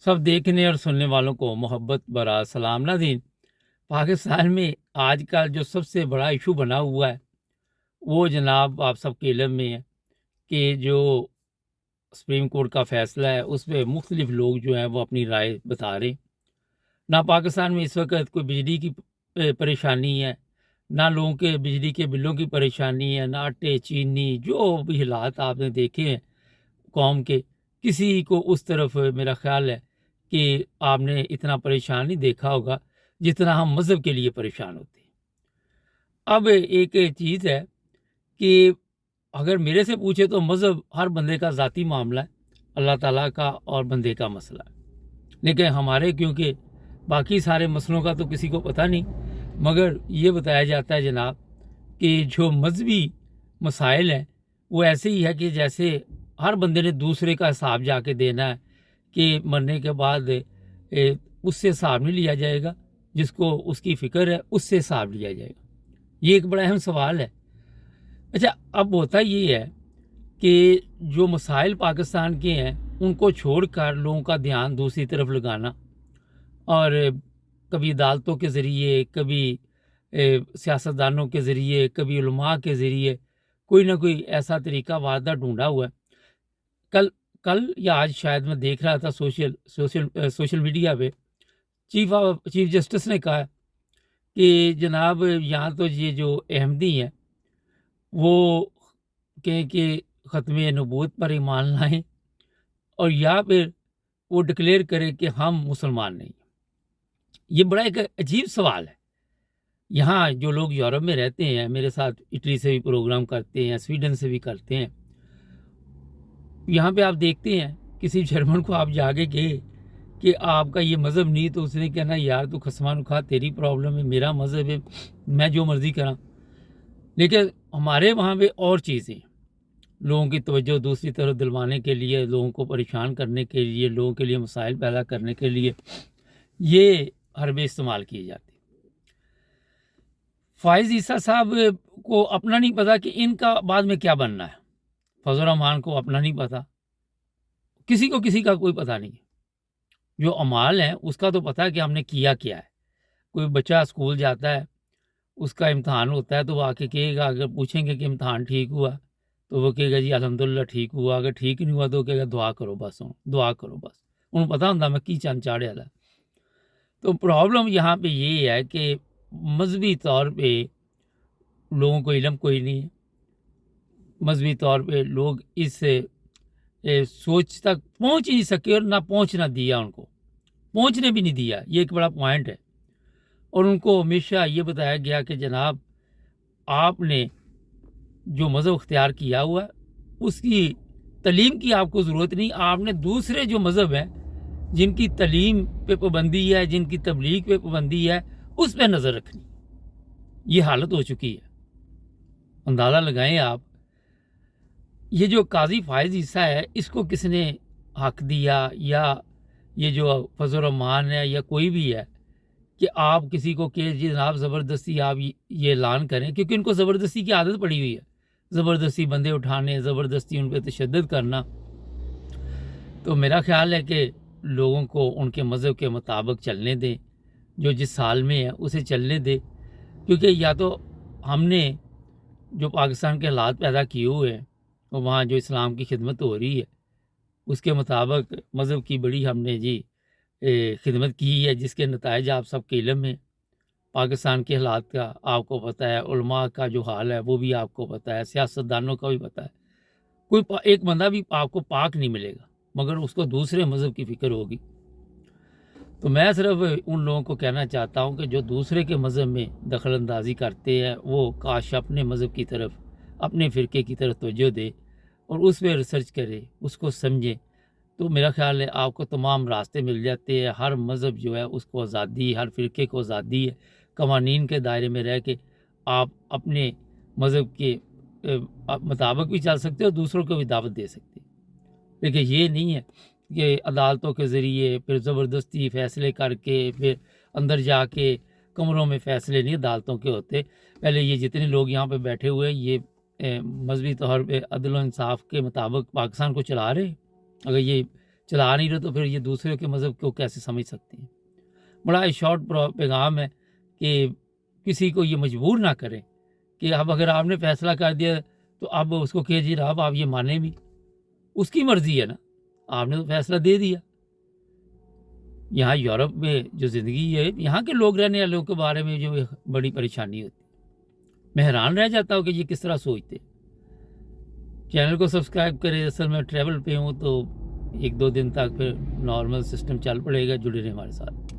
सब देखने और सुनने वालों को मोहब्बत भरा सलाम नाज़रीन। पाकिस्तान में आज का जो सबसे बड़ा इशू बना हुआ है वो जनाब आप सबके इल्म में है कि जो सुप्रीम कोर्ट का फ़ैसला है उस पे मुख्तलिफ लोग जो हैं वो अपनी राय बता रहे हैं। ना पाकिस्तान में इस वक्त कोई बिजली की परेशानी है, ना लोगों के बिजली के बिलों की परेशानी है, ना आटे चीनी जो भी हालात आपने देखे हैं कौम के, किसी को उस तरफ मेरा ख़्याल है कि आपने इतना परेशान नहीं देखा होगा जितना हम मज़हब के लिए परेशान होते हैं। अब एक चीज़ है कि अगर मेरे से पूछे तो मज़हब हर बंदे का ज़ाती मामला है, अल्लाह ताला का और बंदे का मसला है। लेकिन हमारे क्योंकि बाकी सारे मसलों का तो किसी को पता नहीं, मगर ये बताया जाता है जनाब कि जो मज़हबी मसाइल हैं वो ऐसे ही है कि जैसे हर बंदे ने दूसरे का हिसाब जाके देना है कि मरने के बाद उससे हिसाब नहीं लिया जाएगा, जिसको उसकी फ़िक्र है उससे हिसाब लिया जाएगा। ये एक बड़ा अहम सवाल है। अच्छा, अब होता ये है कि जो मसाइल पाकिस्तान के हैं उनको छोड़कर लोगों का ध्यान दूसरी तरफ लगाना और कभी अदालतों के ज़रिए, कभी सियासतदानों के ज़रिए, कभी उलमा के ज़रिए कोई ना कोई ऐसा तरीका वादा ढूंढा हुआ है। कल कल या आज शायद मैं देख रहा था सोशल मीडिया पे चीफ जस्टिस ने कहा कि जनाब यहाँ तो ये जो अहमदी हैं वो कहें कि ख़त्म नबूवत पर ईमान लाएं और या फिर वो डिक्लेयर करें कि हम मुसलमान नहीं। ये बड़ा एक अजीब सवाल है। यहाँ जो लोग यूरोप में रहते हैं, मेरे साथ इटली से भी प्रोग्राम करते हैं, स्वीडन से भी करते हैं, यहाँ पे आप देखते हैं किसी जर्मन को आप जाके कहे कि आपका ये मज़हब नहीं, तो उसने कहना यार तू खसमान खा, तेरी प्रॉब्लम है, मेरा मज़हब है, मैं जो मर्ज़ी करा। लेकिन हमारे वहाँ पे और चीज़ें, लोगों की तवज्जो दूसरी तरफ दिलवाने के लिए, लोगों को परेशान करने के लिए, लोगों के लिए मसाइल पैदा करने के लिए ये हरबे इस्तेमाल किए जाते हैं। फ़ाइज़ ईसा साहब को अपना नहीं पता कि इनका बाद में क्या बनना है। फजल रहमान को अपना नहीं पता, किसी को किसी का कोई पता नहीं है। जो अमाल है उसका तो पता है कि हमने किया क्या है। कोई बच्चा स्कूल जाता है, उसका इम्तहान होता है तो वो आके कहेगा, अगर पूछेंगे कि इम्तहान ठीक हुआ तो वो कहेगा जी अल्हम्दुलिल्लाह ठीक हुआ। अगर ठीक नहीं हुआ तो कहेगा दुआ करो बस, दुआ करो बस। उन्हें पता होंगे मैं की चंद चाढ़े वाला। तो प्रॉब्लम यहाँ पे ये है कि मजहबी तौर पे लोगों को इल्म कोई नहीं है। मजहबी तौर पे लोग इस सोच तक पहुँच ही नहीं सके और ना पहुँचना दिया उनको, पहुँचने भी नहीं दिया। ये एक बड़ा पॉइंट है। और उनको हमेशा ये बताया गया कि जनाब आपने जो मज़हब अख्तियार किया हुआ है उसकी तलीम की आपको ज़रूरत नहीं, आपने दूसरे जो मज़हब हैं जिनकी तलीम पे पाबंदी है, जिनकी तबलीग पे पाबंदी है, उस पे नज़र रखनी। ये हालत हो चुकी है। अंदाज़ा लगाएं आप, ये जो काजी फ़ाइज़ ईसा है इसको किसने हक दिया, या ये जो फजल रहमान है या कोई भी है कि आप किसी को कि जनाब ज़बरदस्ती आप ये ऐलान करें, क्योंकि इनको ज़बरदस्ती की आदत पड़ी हुई है। ज़बरदस्ती बंदे उठाने, ज़बरदस्ती उन पे तशद्दुद करना। तो मेरा ख़्याल है कि लोगों को उनके मज़हब के मुताबिक चलने दें, जो जिस साल में है उसे चलने दें। क्योंकि या तो हमने जो पाकिस्तान के हालात पैदा किए हुए हैं और वहाँ जो इस्लाम की खिदमत हो रही है उसके मुताबिक मज़हब की बड़ी हमने जी खिदमत की है, जिसके नताइज आप सबके इल्म में। पाकिस्तान के हालात का आपको पता है, उलमा का जो हाल है वो भी आपको पता है, सियासतदानों का भी पता है। कोई एक बंदा भी आपको पाक नहीं मिलेगा, मगर उसको दूसरे मज़हब की फ़िक्र होगी। तो मैं सिर्फ उन लोगों को कहना चाहता हूँ कि जो दूसरे के मज़हब में दखल अंदाज़ी करते हैं वो काश अपने मज़हब की तरफ, अपने फ़िरके की तरफ तवज्जो दे और उस पर रिसर्च करे, उसको समझे। तो मेरा ख़्याल है आपको तमाम रास्ते मिल जाते हैं। हर मज़हब जो है उसको आज़ादी, हर फ़िरके को आज़ादी है। कवानीन के दायरे में रह के आप अपने मज़हब के मुताबिक भी चल सकते हो, दूसरों को भी दावत दे सकते हैं। लेकिन ये नहीं है कि अदालतों के ज़रिए फिर ज़बरदस्ती फ़ैसले करके फिर अंदर जाके कमरों में फ़ैसले नहीं अदालतों के होते। पहले ये जितने लोग यहाँ पे बैठे हुए हैं ये मज़हबी तौर पे अदल व इंसाफ़ के मुताबिक पाकिस्तान को चला रहे हैं। अगर ये چلا نہیں رہے تو پھر یہ دوسرے کے مذہب کو کیسے سمجھ سکتے ہیں؟ بڑا شارٹ پیغام ہے کہ کسی کو یہ مجبور نہ کریں کہ اب اگر آپ نے فیصلہ کر دیا تو اب اس کو کہ جی رب آپ یہ مانیں بھی، اس کی مرضی ہے نا، آپ نے تو فیصلہ دے دیا۔ یہاں یورپ میں جو زندگی ہے، یہاں کے لوگ رہنے والوں کے بارے میں جو بڑی پریشانی ہوتی ہے، میں حیران رہ جاتا ہوں کہ یہ کس طرح سوچتے۔ چینل کو سبسکرائب کریں، اصل میں ٹریول پہ ہوں تو 1-2 دن تک پھر نارمل سسٹم چل پڑے گا، جڑے رہیں ہمارے ساتھ۔